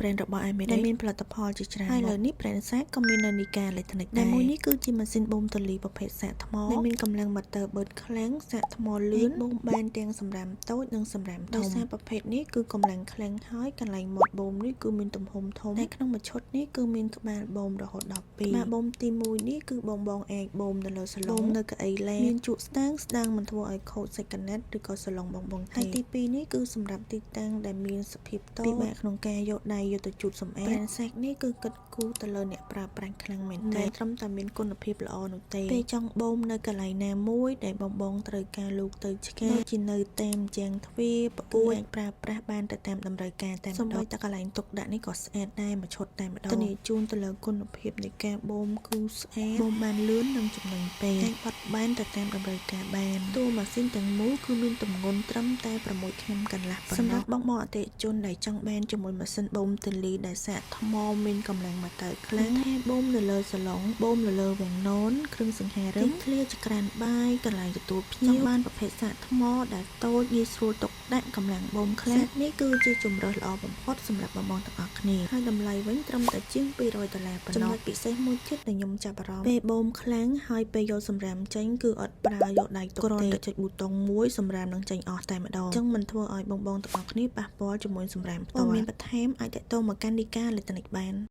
brand របស់ American ដែលមានផលិតផលជាច្រើនហើយឥឡូវនេះ brand សាកក៏មាននៅនីកាអេឡិចត្រូនិកដែរមួយនេះគឺជាម៉ាស៊ីនបូមទលីប្រភេទសាកថ្មដែលមានកម្លាំង motor បឺតខ្លាំងសាកថ្មលឿនបូមបានទាំងសម្រាប់តូចនិងសម្រាប់ធំដោយសារប្រភេទនេះគឺកម្លាំងខ្លាំងហើយកន្លែងមាត់បូមនេះគឺមានទំហំធំតែក្នុងមួយឈុតនេះគឺមានក្បាលបូមរហូតដល់2ក្បាលបូមទី1នេះគឺបងអាចបូមទៅលើសឡុងនៅកៅអីឡែមានជក់ស្ដាងមិនធ្វើឲ្យខូចសាច់កណាត់ឬក៏សឡុងបងទេហើយទី2នេះគឺសម្រាប់ទីតាំងដែលមានសភាពតូចពិបាកក្នុងការយកដៃយកទៅជូតសម្អាត brand សាកនេះគឺគិតគូរទៅលើអ្នកប្រើប្រាស់ខ្លាំងមែនទែនត្រឹមតែមានគុណភាពល្អនោះទេពេលចង់បូមនៅកន្លែងណាមួយដែលបងត្រូវការលូកទៅឆ្កាដូចជានៅតាមជាងទ្វារប្រអួយប្រើប្រាស់បានទៅតាមតម្រូវការតែម្ដងតែកន្លែងទុកដាក់នេះក៏ស្អាតដែរមួយឈុតតែម្ដងធានាជូនទៅលើគុណភាពនៃការបូមគឺស្អាតបូមបានលឿននិងចំណេញពេលអាចបត់បែនទៅតាមតម្រូវការបានតួម៉ាស៊ីនទាំងមូលគឺមានទម្ងន់ត្រឹមតែ6ខាំកន្លះប៉ុណ្ណោះសម្រាប់បងអតិថិជនដែលចង់បានជាមួយម៉ាស៊ីនបូមទលីដែលសាកថ្មមានកម្លាំងម៉ាទ័រខ្លាំងថែបូមនៅលើសឡុងបូមនៅលើវាំងននគ្រឿងសង្ហារិមឃ្លាចក្រានបាយកន្លែងទទួលភ្ញៀវចង់បានប្រភេទសាកថ្មដែលតូចងាយស្រួលទុកដាក់កម្លាំងបូមខ្លាំងនេះគឺជាជម្រើសល្អបំផុតសម្រាប់បងទាំងអស់គ្នាហើយតម្លៃវិញត្រឹមតែជាង$200ប៉ុណ្ណោះចំណុចពិសេសមួយទៀតដែលខ្ញុំចាប់អារម្មណ៍ពេលបូមខ្លាំងហើយពេលយកសម្រាមចេញគឺអត់ប្រើយកដៃទុកទេគ្រាន់តែចុចប៊ូតុងមួយសម្រាមនឹងចេញអស់តែម្ដងអញ្ចឹងមិនធ្វើឲ្យបងទាំងអស់គ្នាប៉ះពាល់ជាមួយសម្រាមផ្ទាល់មានបន្ថែមអាចតាក់ទងមកកាន់នីកាអេឡិចត្រូនិកបាន